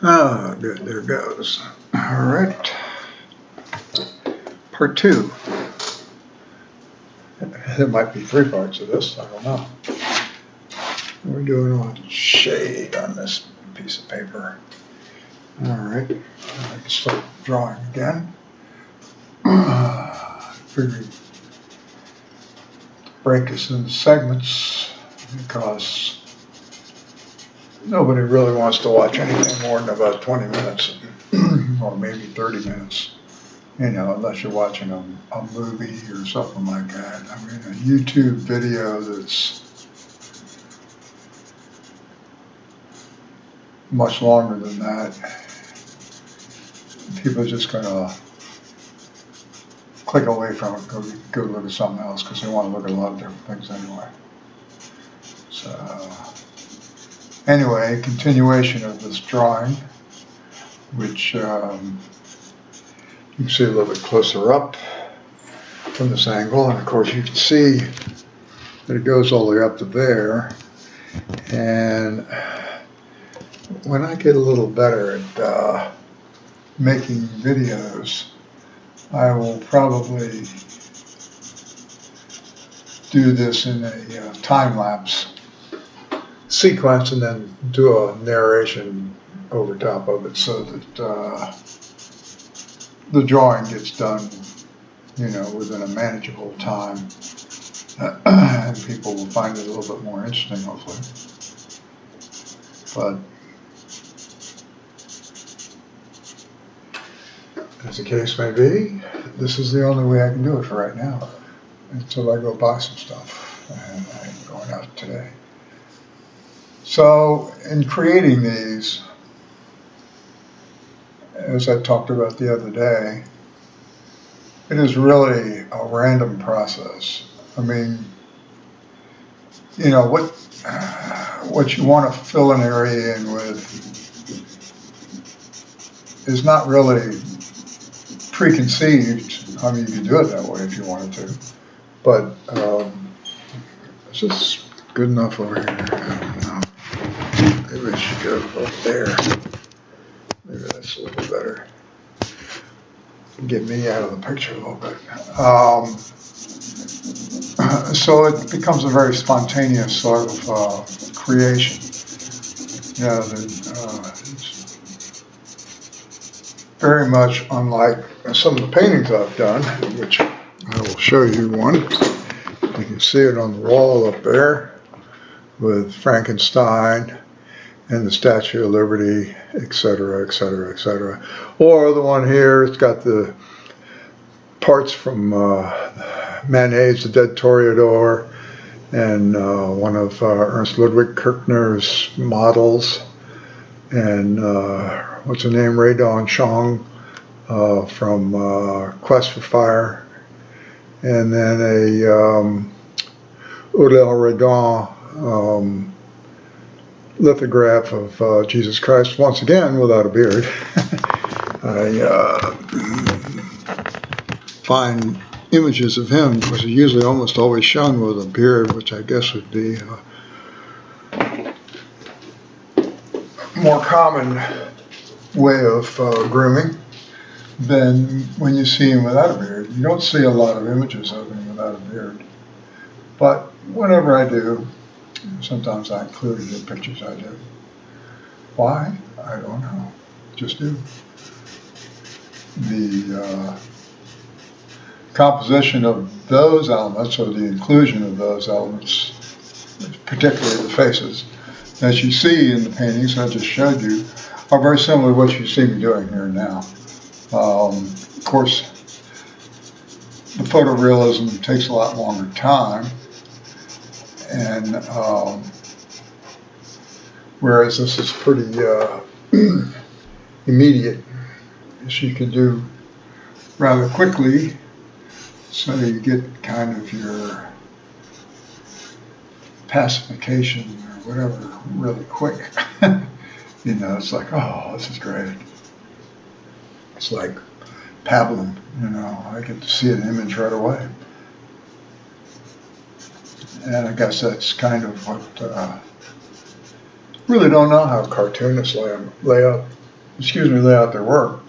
Ah, good, there it goes. All right. Part 2. There might be 3 parts of this, I don't know. We're doing a shade on this piece of paper. All right, I can start drawing again. Figured break this into segments because nobody really wants to watch anything more than about 20 minutes or maybe 30 minutes, you know, unless you're watching a movie or something like that. I mean, a YouTube video that's much longer than that, people are just going to click away from it, go look at something else because they want to look at a lot of different things anyway. So anyway, continuation of this drawing, which you can see a little bit closer up from this angle, and of course you can see that it goes all the way up to there. And when I get a little better at making videos, I will probably do this in a time-lapse sequence and then do a narration over top of it so that the drawing gets done, you know, within a manageable time, and people will find it a little bit more interesting, hopefully. But as the case may be, this is the only way I can do it for right now, until I go buy some stuff, and I'm going out today. So in creating these, as I talked about the other day, it is really a random process. I mean, you know, what you want to fill an area in with is not really preconceived. I mean, you can do it that way if you wanted to, but it's just good enough over here. I don't know. Maybe I should go up there. Maybe that's a little better. Get me out of the picture a little bit. So it becomes a very spontaneous sort of creation. You know, it's very much unlike some of the paintings I've done, which I will show you one. You can see it on the wall up there with Frankenstein and the Statue of Liberty, etc., etc., etc. Or the one here, it's got the parts from Manet's The Dead Toreador and one of Ernst Ludwig Kirchner's models, and what's her name, Ray Dawn Chong from Quest for Fire, and then a Odell Redon lithograph of Jesus Christ, once again without a beard. I find images of him, because he's usually almost always shown with a beard, which I guess would be a more common way of grooming than when you see him without a beard. You don't see a lot of images of him without a beard. But whenever I do, sometimes I include it in pictures I do. Why? I don't know. Just do. The composition of those elements, or the inclusion of those elements, particularly the faces, as you see in the paintings I just showed you, are very similar to what you see me doing here now. Of course, the photorealism takes a lot longer time, and whereas this is pretty immediate, so you can do rather quickly, so you get kind of your pacification or whatever really quick. You know, it's like, oh, this is great. It's like pablum, you know, I get to see an image right away. And I guess that's kind of what, really don't know how cartoonists lay up lay out their work.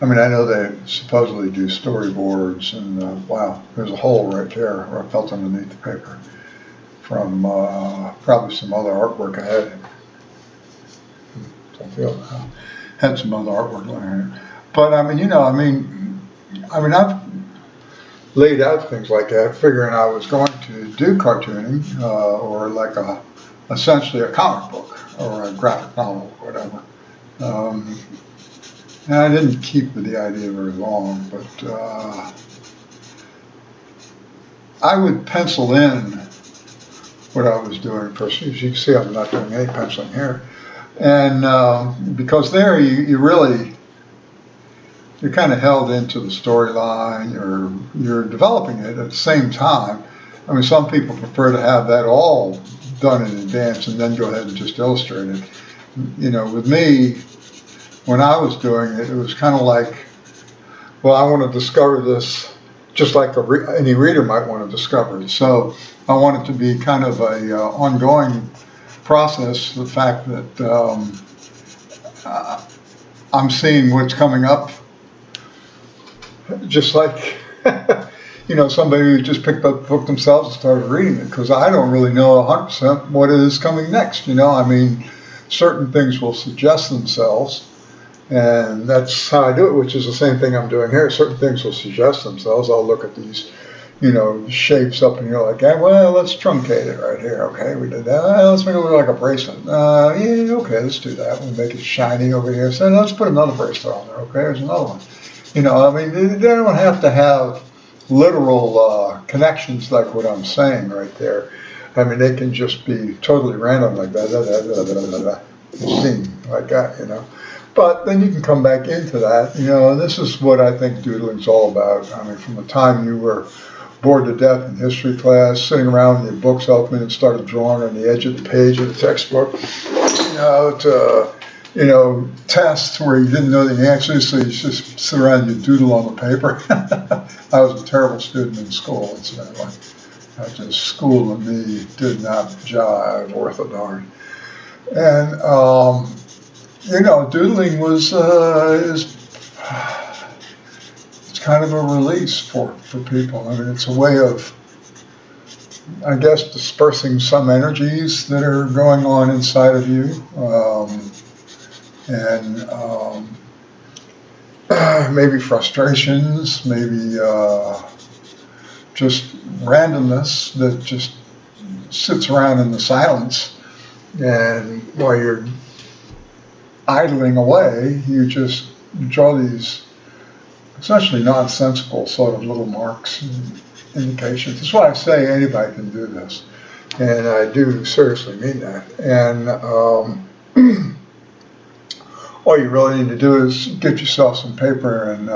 I mean, I know they supposedly do storyboards, and wow, there's a hole right there where I felt underneath the paper from probably some other artwork I had. I feel had some other artwork on here, but I mean, I've laid out things like that, figuring I was going to do cartooning or like essentially a comic book or a graphic novel, or whatever. And I didn't keep with the idea very long, but I would pencil in what I was doing. First, as you can see, I'm not doing any penciling here, and because there you're kind of held into the storyline, or you're developing it at the same time. I mean, some people prefer to have that all done in advance and then go ahead and just illustrate it. With me, when I was doing it, it was kind of like, well, I want to discover this just like any reader might want to discover it. So I want it to be kind of a ongoing process. The fact that I'm seeing what's coming up, just like somebody who just picked up the book themselves and started reading it, because I don't really know 100% what is coming next. I mean, certain things will suggest themselves. And that's how I do it, which is the same thing I'm doing here. Certain things will suggest themselves. I'll look at these, shapes up, and you're like, well, let's truncate it right here. Okay, we did that. Let's make it look like a bracelet. Yeah, okay, let's do that. We'll make it shiny over here. So let's put another bracelet on there. Okay, there's another one. I mean, they don't have to have literal connections like what I'm saying right there. I mean, they can just be totally random like that, scene like that, But then you can come back into that, and this is what I think doodling's all about. I mean, from the time you were bored to death in history class, sitting around with your books open and started drawing on the edge of the page of the textbook, to, tests where you didn't know the answers, so you just sit around and you doodle on the paper. I was a terrible student in school, incidentally. School and me did not jive worth a darn. And, doodling it's kind of a release for people. I mean, it's a way of, I guess, dispersing some energies that are going on inside of you, and maybe frustrations, maybe just randomness that just sits around in the silence, and while you're idling away, you just draw these essentially nonsensical sort of little marks and indications. That's why I say anybody can do this, and I do seriously mean that. And all you really need to do is get yourself some paper and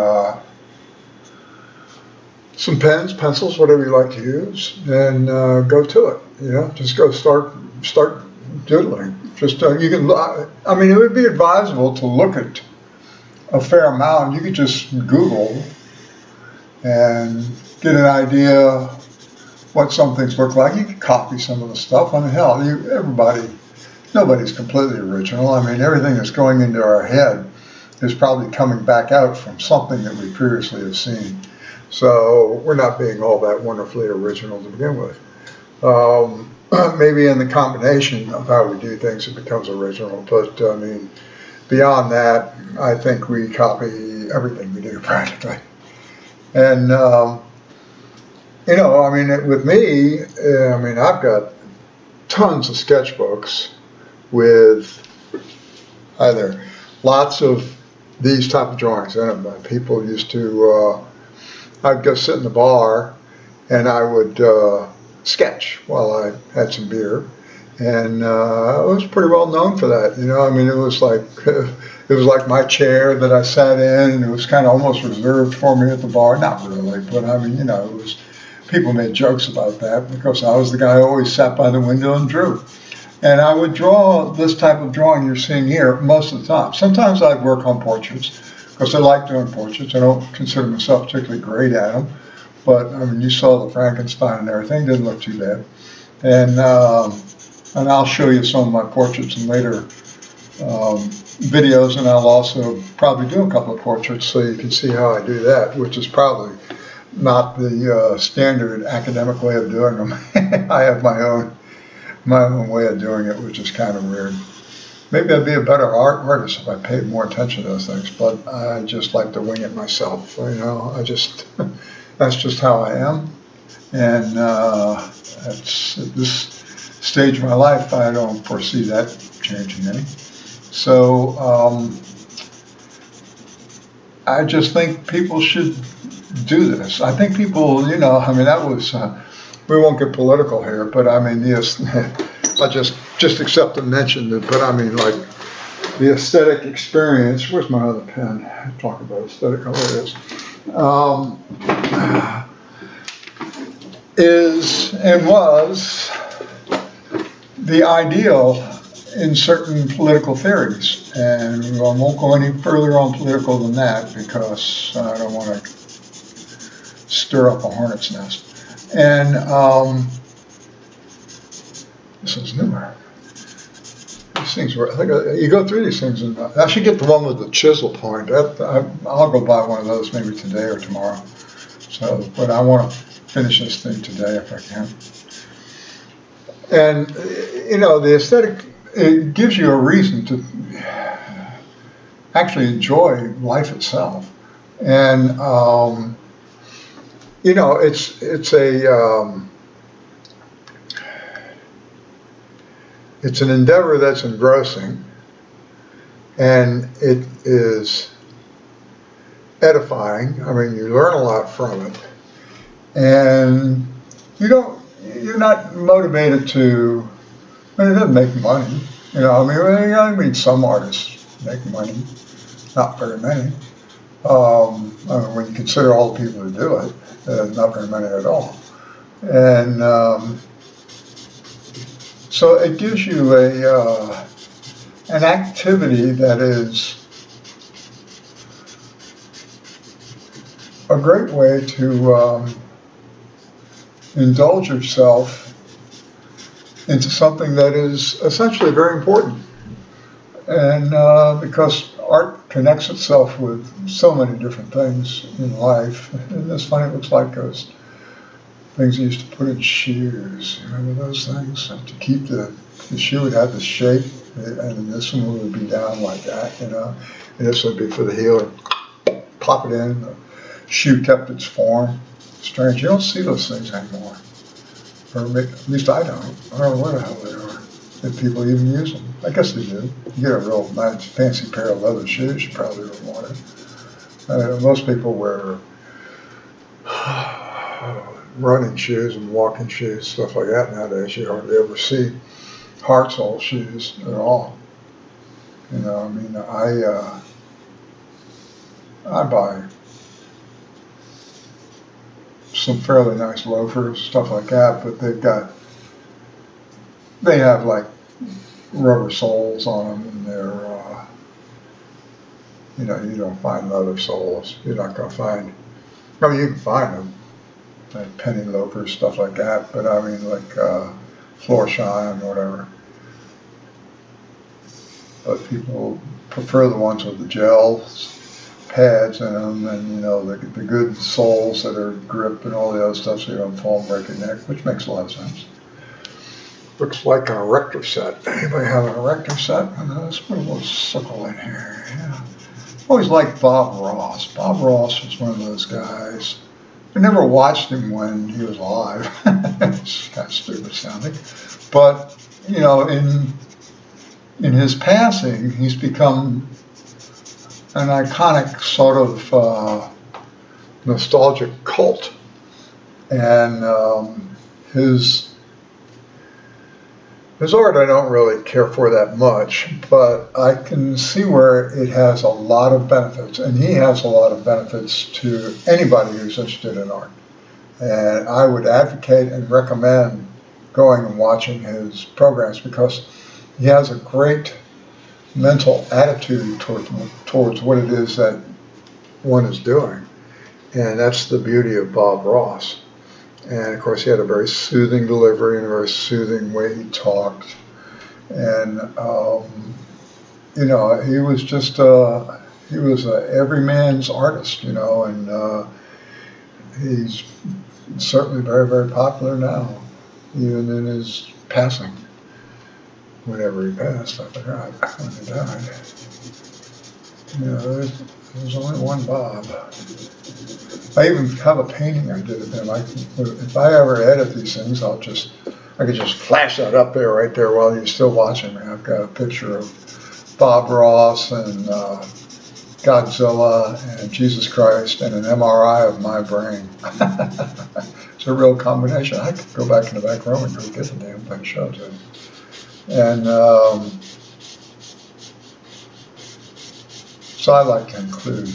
some pens, pencils, whatever you like to use, and go to it. Just go start doodling. Just you can. I mean, it would be advisable to look at a fair amount. You could just Google and get an idea what some things look like. You could copy some of the stuff. I mean, hell, nobody's completely original. I mean, everything that's going into our head is probably coming back out from something that we previously have seen. So we're not being all that wonderfully original to begin with. Maybe in the combination of how we do things, it becomes original. But I mean, beyond that, I think we copy everything we do practically. And I mean, with me, I mean, I've got tons of sketchbooks with either lots of these type of drawings in them. People used to, I'd go sit in the bar and I would sketch while I had some beer, and I was pretty well known for that. I mean, it was like my chair that I sat in, and it was kind of almost reserved for me at the bar. Not really, but I mean, it was. People made jokes about that because I was the guy who always sat by the window and drew. And I would draw this type of drawing you're seeing here most of the time. Sometimes I'd work on portraits because I like doing portraits. I don't consider myself particularly great at them. But, I mean, you saw the Frankenstein and everything. Didn't look too bad. And I'll show you some of my portraits in later videos, and I'll also probably do a couple of portraits so you can see how I do that, which is probably not the standard academic way of doing them. I have my own way of doing it, which is kind of weird. Maybe I'd be a better artist if I paid more attention to those things, but I just like to wing it myself. You know, that's just how I am, and at this stage of my life, I don't foresee that changing any. So I just think people should do this. I think people, you know, I mean, that was, we won't get political here, but I mean, yes, I just accept and mention it, but I mean, like, the aesthetic experience, where's my other pen? Talk about aesthetic, oh, there it is and was the ideal in certain political theories. And I won't go any further on political than that because I don't want to stir up a hornet's nest. And this is newer. These things were, I think you go through these things, and I should get the one with the chisel point. I'll go buy one of those maybe today or tomorrow. So, but I want to finish this thing today if I can. And, you know, the aesthetic, it gives you a reason to actually enjoy life itself. And, you know, it's an endeavor that's engrossing, and it is edifying. I mean, you learn a lot from it, and you're not motivated to, I mean, it doesn't make money. You know, I mean, some artists make money, not very many. I mean, when you consider all the people who do it, not very many at all. And so it gives you an activity that is a great way to indulge yourself into something that is essentially very important. And because art connects itself with so many different things in life. And it's funny, it looks like those things you used to put in shoes. Remember those things? And to keep the shoe would have the shape, and this one would be down like that, you know. And this would be for the heel. Pop it in, the shoe kept its form. Strange, you don't see those things anymore. Or at least I don't. I don't know where the hell they are. If people even use them. I guess they do. You get a real nice fancy pair of leather shoes, you probably don't want it. Most people wear running shoes and walking shoes, stuff like that nowadays. You hardly ever see hard sole shoes at all. You know, I mean, I buy some fairly nice loafers, stuff like that, but they have like rubber soles on them, and they're, you know, you don't find leather soles. You're not going to find, I mean, you can find them, like penny loafers, stuff like that, but I mean, like floor shine or whatever. But people prefer the ones with the gels, pads in them, and, you know, the good soles that are grip and all the other stuff so you don't fall and break your neck, which makes a lot of sense. Looks like an erector set. Anybody have an erector set? Let's put a little circle in here. Yeah. Always liked Bob Ross. Bob Ross was one of those guys. I never watched him when he was alive. It's kind of stupid sounding. But, you know, in his passing, he's become an iconic sort of nostalgic cult. And his art I don't really care for that much, but I can see where it has a lot of benefits, and he has a lot of benefits to anybody who's interested in art. And I would advocate and recommend going and watching his programs because he has a great mental attitude towards what it is that one is doing. And that's the beauty of Bob Ross. And of course, he had a very soothing delivery and a very soothing way he talked. And you know, he was just he was a every man's artist, you know, and he's certainly very, very popular now, even in his passing. Whenever he passed, I forgot when he died. You know, there's only one Bob. I even have a painting I did of him. If I ever edit these things, I could just flash that up there, right there, while you're still watching me. I've got a picture of Bob Ross and Godzilla and Jesus Christ and an MRI of my brain. It's a real combination. I could go back in the back room and go get the damn thing, show it to him. And so I like to include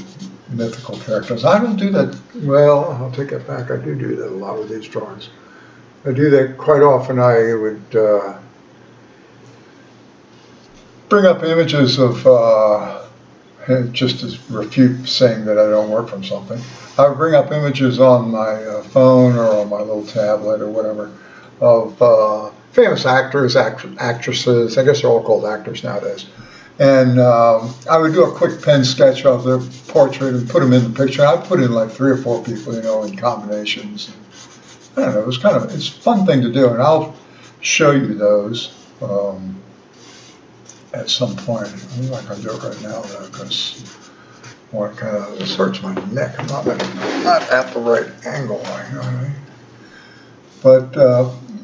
mythical characters. I don't do that, well, I'll take it back. I do that a lot with these drawings. I do that quite often. I would bring up images of, just to refute saying that I don't work from something. I would bring up images on my phone or on my little tablet or whatever of famous actors, actresses. I guess they're all called actors nowadays. And I would do a quick pen sketch of their portrait and put them in the picture. I'd put in like 3 or 4 people, you know, in combinations. I don't know, it's a fun thing to do, and I'll show you those at some point. I'm not going to do it right now, though, because I want to kind of, this hurts my neck. I'm not at the right angle, you know what I mean? But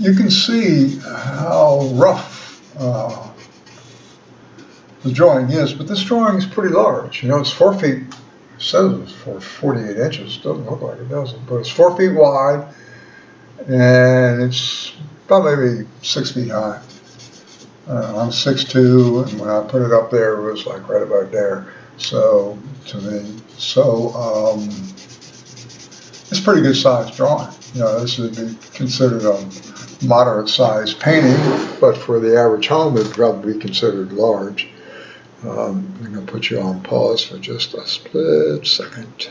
you can see how rough the drawing is, but this drawing is pretty large. You know, it's 4 feet, it says it's 48 inches. Doesn't look like it, does it? But it's 4 feet wide, and it's about maybe 6 feet high. I'm 6'2", and when I put it up there, it was like right about there. So, to me, it's a pretty good sized drawing. You know, this would be considered a moderate sized painting, but for the average home, it would probably be considered large. I'm going to put you on pause for just a split second.